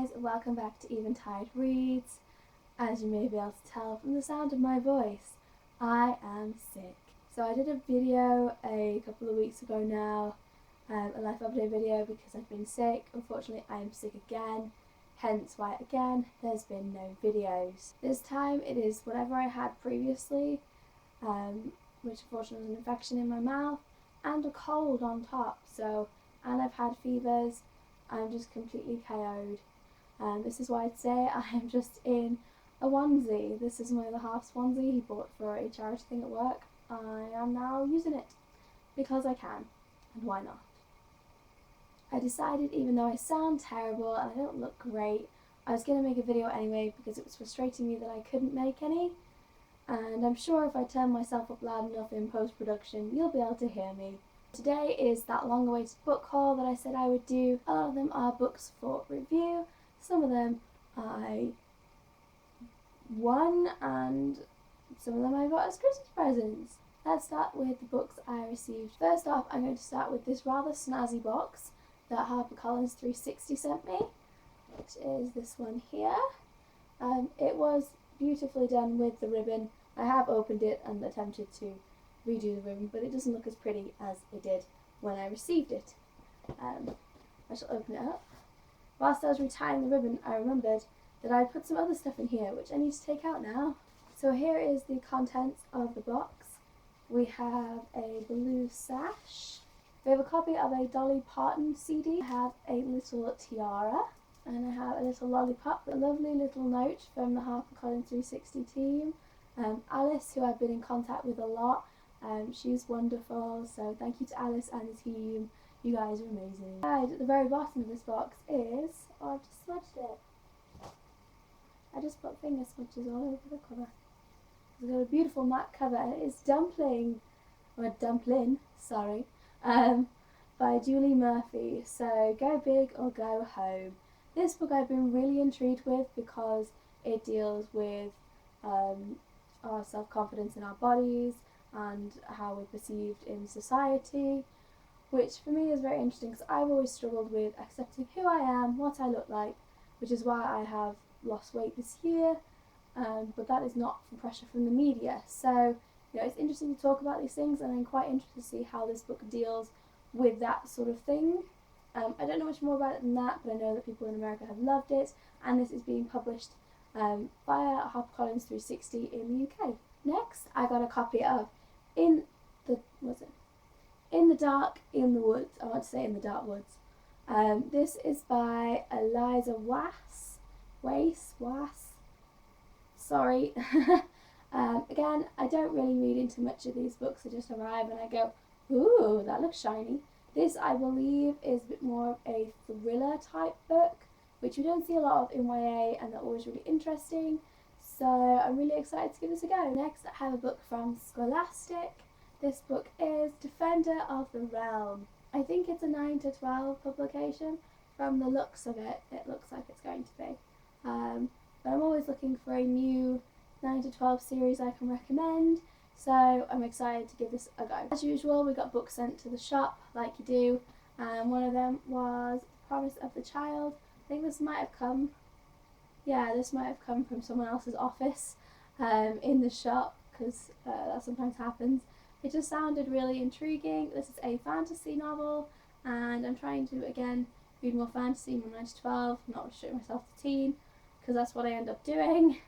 guys, welcome back to Eventide Reads. As you may be able to tell from the sound of my voice, I am sick. So I did a video a couple of weeks ago now, a life update video because I've been sick. Unfortunately I am sick again, hence why again there's been no videos. This time it is whatever I had previously, which unfortunately was an infection in my mouth and a cold on top. And I've had fevers. I'm just completely KO'd. This is why I'd say I am just in a onesie. This is my other half's onesie he bought for a charity thing at work. I am now using it because I can, and why not? I decided, even though I sound terrible and I don't look great, I was going to make a video anyway because it was frustrating me that I couldn't make any. And I'm sure if I turn myself up loud enough in post-production, you'll be able to hear me. Today is that long-awaited book haul that I said I would do. A lot of them are books for review, some of them I won, and some of them I got as Christmas presents. Let's start with the books I received. First off, I'm going to start with this rather snazzy box that HarperCollins 360 sent me, which is this one here. It was beautifully done with the ribbon. I have opened it and attempted to redo the ribbon, but it doesn't look as pretty as it did when I received it. I shall open it up. Whilst I was retying the ribbon, I remembered that I put some other stuff in here, which I need to take out now. So here is the contents of the box. We have a blue sash. We have a copy of a Dolly Parton CD. I have a little tiara. And I have a little lollipop, a lovely little note from the HarperCollins 360 team. Alice, who I've been in contact with a lot, she's wonderful, so thank you to Alice and the team. You guys are amazing. And at the very bottom of this box is, oh, I've just smudged it. I just put finger smudges all over the cover. It's got a beautiful matte cover, and it is Dumplin, by Julie Murphy. So go big or go home. This book I've been really intrigued with because it deals with our self-confidence in our bodies and how we're perceived in society, which for me is very interesting because I've always struggled with accepting who I am, what I look like, which is why I have lost weight this year, but that is not from pressure from the media. So, it's interesting to talk about these things, and I'm quite interested to see how this book deals with that sort of thing. I don't know much more about it than that, but I know that people in America have loved it, and this is being published via HarperCollins 360 in the UK. Next, I got a copy of In the Dark in the Woods. I want to say In the Dark Woods. This is by Eliza Wass. Sorry. Again, I don't really read into much of these books. I just arrive and I go, ooh, that looks shiny. This, I believe, is a bit more of a thriller type book, which we don't see a lot of in YA, and they're always really interesting. So I'm really excited to give this a go. Next, I have a book from Scholastic. This book is Defender of the Realm. I think it's a 9 to 12 publication. From the looks of it, it looks like it's going to be. But I'm always looking for a new 9 to 12 series I can recommend, so I'm excited to give this a go. As usual, we got books sent to the shop, like you do, and one of them was The Promise of the Child. I think this might have come from someone else's office in the shop, because that sometimes happens. It just sounded really intriguing. This is a fantasy novel, and I'm trying to, again, read more fantasy, more 9 to 12, not restrict myself to teen, because that's what I end up doing.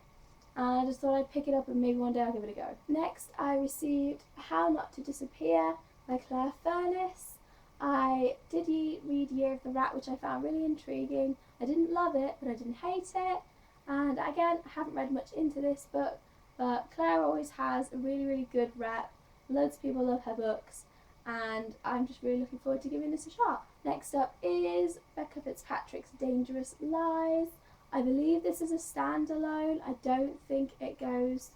And I just thought I'd pick it up and maybe one day I'll give it a go. Next, I received How Not to Disappear by Claire Furness. I did read Year of the Rat, which I found really intriguing. I didn't love it, but I didn't hate it. And again, I haven't read much into this book, but Claire always has a really, really good rep. Loads of people love her books, and I'm just really looking forward to giving this a shot. Next up is Becca Fitzpatrick's Dangerous Lies. I believe this is a standalone. I don't think it goes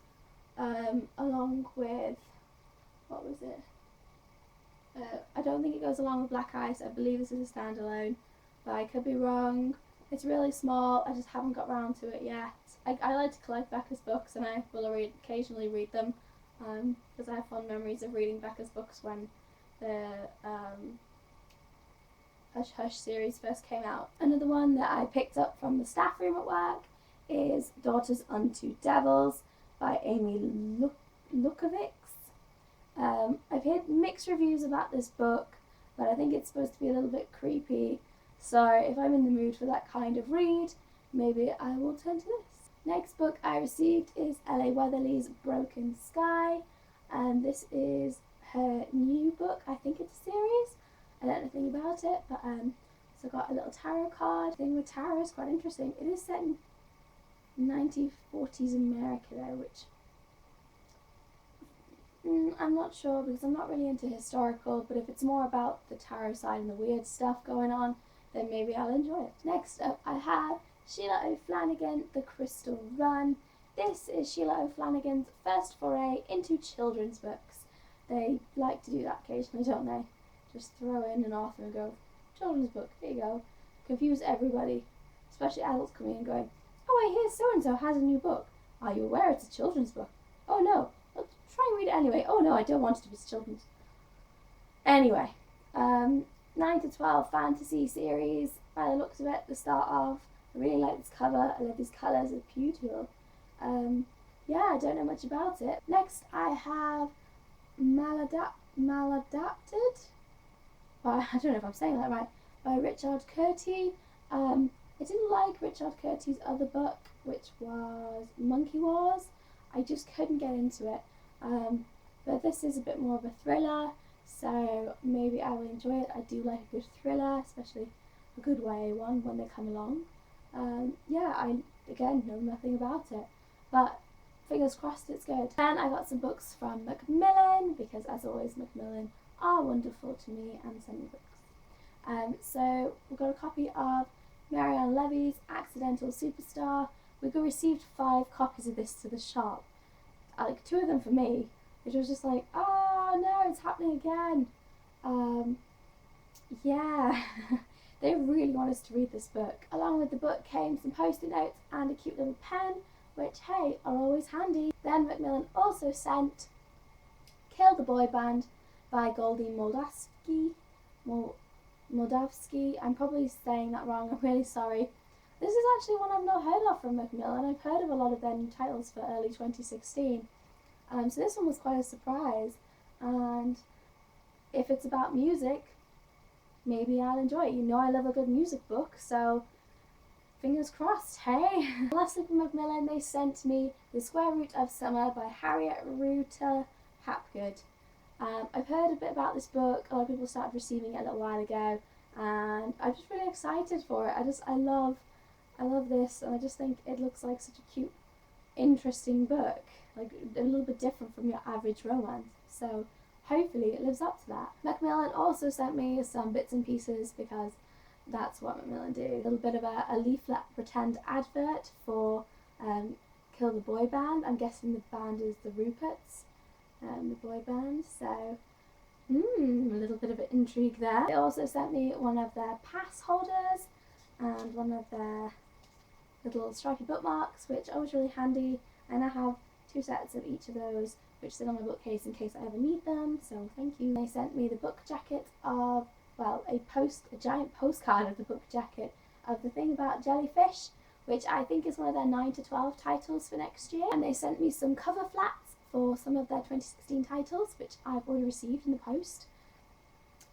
along with, what was it? I don't think it goes along with Black Ice. I believe this is a standalone, but I could be wrong. It's really small. I just haven't got round to it yet. I like to collect Becca's books, and I will occasionally read them because I have fond memories of reading Becca's books when Hush Hush series first came out. Another one that I picked up from the staff room at work is Daughters Unto Devils by Amy Lukovics. I've heard mixed reviews about this book, but I think it's supposed to be a little bit creepy. So if I'm in the mood for that kind of read, maybe I will turn to this. Next book I received is L.A. Weatherly's Broken Sky, and this is her new book. I think it's a series. I don't know anything about it, but so I got a little tarot card. The thing with tarot is quite interesting. It is set in 1940s America though, which I'm not sure because I'm not really into historical, but if it's more about the tarot side and the weird stuff going on, then maybe I'll enjoy it. Next up I have Sheila O'Flanagan, The Crystal Run. This is Sheila O'Flanagan's first foray into children's books. They like to do that occasionally, don't they? Just throw in an author and go, children's book, here you go. Confuse everybody, especially adults coming in and going, oh, I hear so-and-so has a new book. Are you aware it's a children's book? Oh no, well, try and read it anyway. Oh no, I don't want it to be children's. Anyway, 9 to 12 fantasy series, by the looks of it, the start of. I really like this cover, I love these colours, they're beautiful. Yeah, I don't know much about it. Next I have Maladapted, well, I don't know if I'm saying that right, by Richard Curti. I didn't like Richard Curti's other book, which was Monkey Wars. I just couldn't get into it. But this is a bit more of a thriller, so maybe I will enjoy it. I do like a good thriller, especially a good YA one when they come along. Yeah, I, again, know nothing about it, but fingers crossed it's good. Then I got some books from Macmillan, because as always Macmillan are wonderful to me and send me books. So we got a copy of Marianne Levy's Accidental Superstar. We received 5 copies of this to the shop, like 2 of them for me, which was just like, oh no, it's happening again. Yeah. They really want us to read this book. Along with the book came some post-it notes and a cute little pen, which, hey, are always handy. Then Macmillan also sent Kill the Boy Band by Goldie Moldavsky. I'm probably saying that wrong, I'm really sorry. This is actually one I've not heard of from Macmillan. I've heard of a lot of their new titles for early 2016. So this one was quite a surprise. And if it's about music, maybe I'll enjoy it. You know I love a good music book, so fingers crossed, hey? Lastly from Macmillan, they sent me The Square Root of Summer by Harriet Ruta Hapgood. I've heard a bit about this book. A lot of people started receiving it a little while ago, and I'm just really excited for it. I love this, and I just think it looks like such a cute, interesting book, like a little bit different from your average romance. So hopefully it lives up to that. Macmillan also sent me some bits and pieces, because that's what Macmillan do. A little bit of a leaflet pretend advert for Kill the Boy Band. I'm guessing the band is the Ruperts, the boy band, so a little bit of an intrigue there. They also sent me one of their pass holders and one of their little stripy bookmarks, which are always really handy, and I have 2 sets of each of those, which sit on my bookcase in case I ever need them, so thank you. They sent me the book jacket of, well, a giant postcard of the book jacket of The Thing About Jellyfish, which I think is one of their 9 to 12 titles for next year. And they sent me some cover flats for some of their 2016 titles, which I've already received in the post.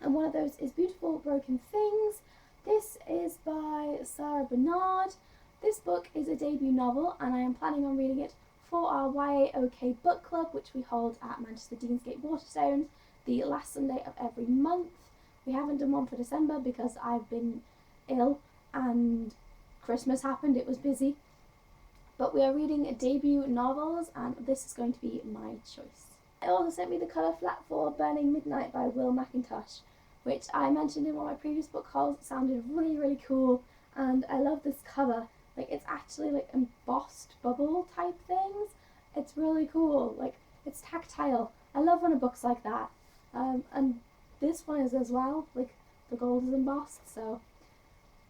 And one of those is Beautiful Broken Things. This is by Sarah Bernard. This book is a debut novel, and I am planning on reading it for our YA OK book club, which we hold at Manchester Deansgate Waterstones the last Sunday of every month. We haven't done one for December because I've been ill and Christmas happened, it was busy. But we are reading debut novels, and this is going to be my choice. It also sent me the cover flat for Burning Midnight by Will McIntosh, which I mentioned in one of my previous book hauls. It sounded really, really cool, and I love this cover. Like, it's actually like embossed bubble type things. It's really cool. Like, it's tactile. I love when a book's like that. And this one is as well. Like, the gold is embossed, so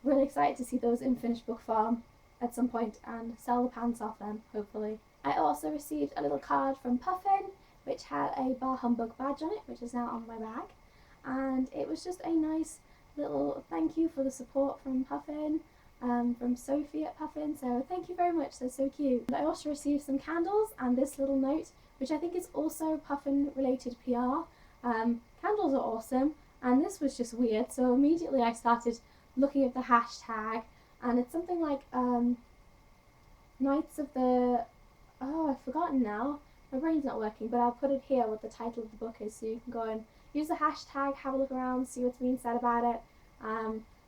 really excited to see those in finished book form at some point and sell the pants off them, hopefully. I also received a little card from Puffin, which had a Bar Humbug badge on it, which is now on my bag. And it was just a nice little thank you for the support from Puffin, from Sophie at Puffin, so thank you very much, they're so cute. And I also received some candles and this little note, which I think is also Puffin related PR. Candles are awesome, and this was just weird, so immediately I started looking at the hashtag, and it's something like Knights of the... oh, I've forgotten now. My brain's not working, but I'll put it here what the title of the book is, so you can go and use the hashtag, have a look around, see what's being said about it.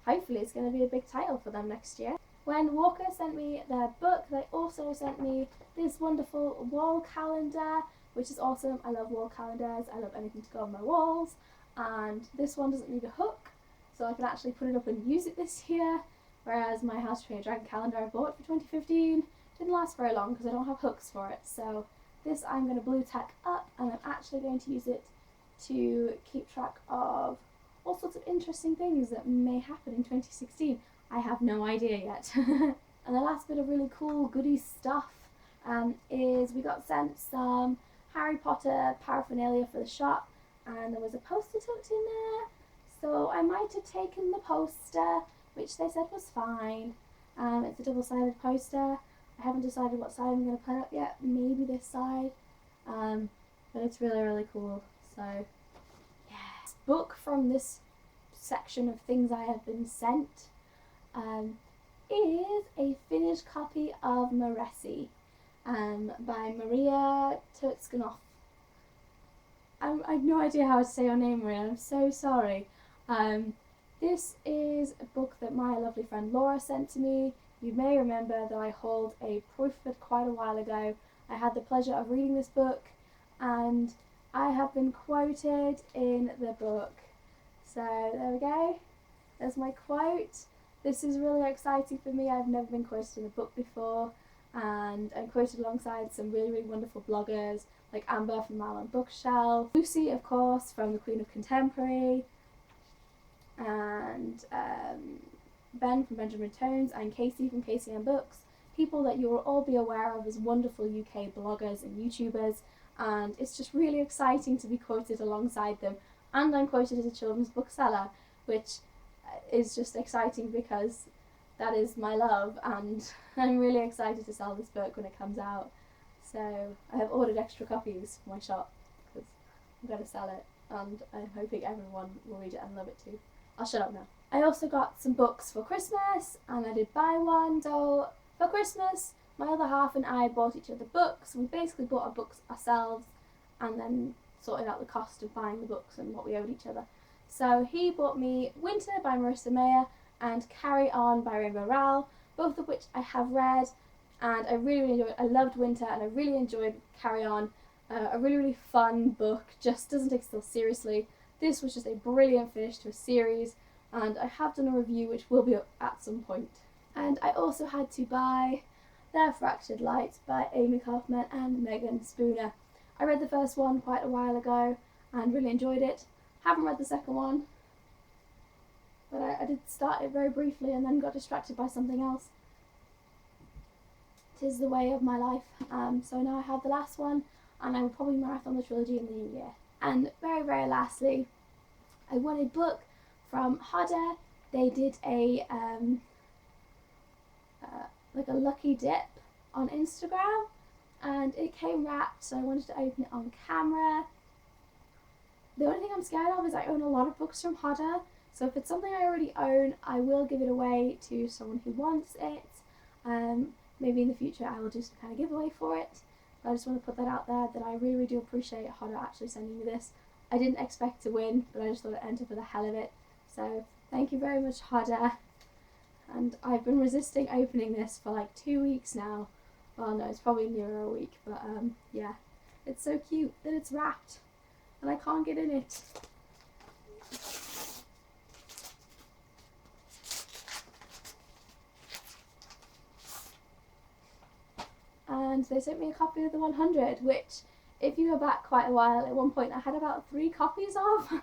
Hopefully it's going to be a big title for them next year. When Walker sent me their book, they also sent me this wonderful wall calendar, which is awesome. I love wall calendars, I love anything to go on my walls, and this one doesn't need a hook, so I can actually put it up and use it this year, whereas my House Train Dragon calendar I bought for 2015 didn't last very long because I don't have hooks for it. So this I'm going to blue tack up, and I'm actually going to use it to keep track of all sorts of interesting things that may happen in 2016. I have no idea yet. And the last bit of really cool goodie stuff is we got sent some Harry Potter paraphernalia for the shop, and there was a poster tucked in there, so I might have taken the poster, which they said was fine. It's a double-sided poster. I haven't decided what side I'm going to put up yet, maybe this side, but it's really, really cool. So yeah, book from this section of things I have been sent is a finished copy of Moresi by Maria Turtskinoff. I have no idea how to say your name, Maria, I'm so sorry. This is a book that my lovely friend Laura sent to me. You may remember that I hauled a proof of it quite a while ago. I had the pleasure of reading this book, and I have been quoted in the book. So there we go, there's my quote. This is really exciting for me. I've never been quoted in a book before, and I'm quoted alongside some really, really wonderful bloggers like Amber from Mal on Bookshelf, Lucy, of course, from The Queen of Contemporary, and Ben from Benjamin Tones, and Casey from Casey and Books, people that you will all be aware of as wonderful UK bloggers and YouTubers, and it's just really exciting to be quoted alongside them. And I'm quoted as a children's bookseller, which is just exciting because that is my love, and I'm really excited to sell this book when it comes out. So I have ordered extra copies for my shop because I'm going to sell it, and I'm hoping everyone will read it and love it too. I'll shut up now. I also got some books for Christmas, and I did buy one. So for Christmas, my other half and I bought each other books. We basically bought our books ourselves and then sorted out the cost of buying the books and what we owed each other. So he bought me Winter by Marissa Mayer and Carry On by Rainbow Rowell, both of which I have read, and I really, really enjoyed. I loved Winter and I really enjoyed Carry On. A really, really fun book, just doesn't take itself seriously. This was just a brilliant finish to a series, and I have done a review which will be up at some point. And I also had to buy The Fractured Light by Amy Kaufman and Megan Spooner. I read the first one quite a while ago and really enjoyed it. Haven't read the second one, but I did start it very briefly and then got distracted by something else. 'Tis the way of my life. So now I have the last one, and I will probably marathon the trilogy in the new year. And very, very lastly, I won a book from Hodder. They did a like a lucky dip on Instagram, and it came wrapped, so I wanted to open it on camera. The only thing I'm scared of is I own a lot of books from Hodder, so if it's something I already own, I will give it away to someone who wants it. Maybe in the future I will do some kind of giveaway for it. But I just want to put that out there, that I really, really do appreciate Hodder actually sending me this. I didn't expect to win, but I just thought I'd enter for the hell of it. So thank you very much, Hodder. And I've been resisting opening this for like 2 weeks now. Well, no, it's probably nearer a week, but yeah. It's so cute that it's wrapped, and I can't get in it. And they sent me a copy of the 100, which, if you go back quite a while, at one point I had about 3 copies of,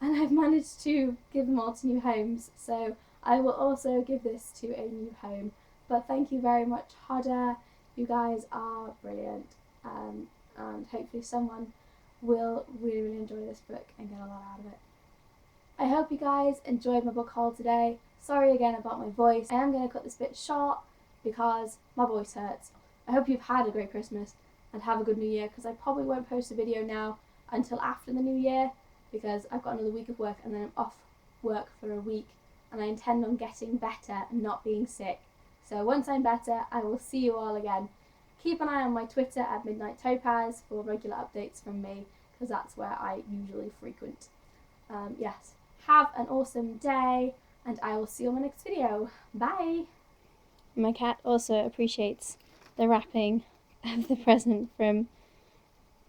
and I've managed to give them all to new homes, so I will also give this to a new home. But thank you very much, Hodder. You guys are brilliant, and hopefully someone will really, really enjoy this book and get a lot out of it. I hope you guys enjoyed my book haul today. Sorry again about my voice. I am going to cut this bit short because my voice hurts. I hope you've had a great Christmas and have a good New Year, because I probably won't post a video now until after the New Year because I've got another week of work and then I'm off work for a week, and I intend on getting better and not being sick. So once I'm better, I will see you all again. Keep an eye on my Twitter at Midnight Topaz for regular updates from me, because that's where I usually frequent. Yes, have an awesome day, and I will see you on my next video. Bye! My cat also appreciates the wrapping of the present from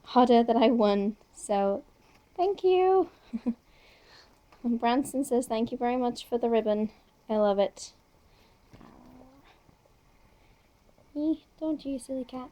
Hodder that I won, so thank you! And Branson says thank you very much for the ribbon. I love it. Don't you, silly cat?